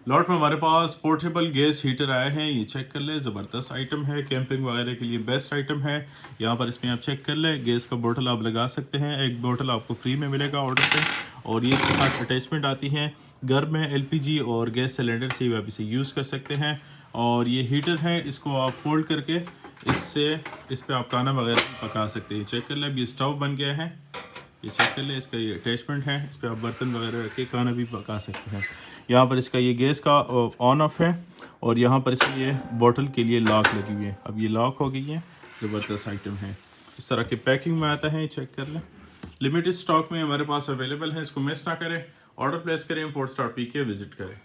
Lot में हमारे पास portable gas heater आए हैं, ये चेक कर ले, ज़बरदस्त आइटम है, कैंपिंग वगैरह के लिए बेस्ट आइटम है। यहाँ पर इसमें आप चेक कर ले, गैस का बोतल आप लगा सकते हैं, एक बोतल आपको फ्री में मिलेगा ऑर्डर पे, और ये इसके साथ अटैचमेंट आती है। घर में एलपीजी और गैस सिलेंडर से आप इसे यूज़ कर सकते हैं। और ये हीटर है, इसको आप फोल्ड करके इससे इस पर आप खाना वगैरह पका सकते हैं। चेक कर ले, अब ये स्टोव बन गया है, ये चेक कर ले, इसका ये अटैचमेंट है, इस पर आप बर्तन वगैरह रख के खाना भी पका सकते हैं। यहाँ पर इसका ये गैस का ऑन ऑफ है, और यहाँ पर इसमें ये बोतल के लिए लॉक लगी हुई है। अब ये लॉक हो गई है, ज़बरदस्त आइटम है, इस तरह के पैकिंग में आता है, चेक कर लें। लिमिटेड स्टॉक में हमारे पास अवेलेबल है, इसको मिस ना करें, ऑर्डर प्लेस करें, इम्पोर्ट्स.pk विजिट करें।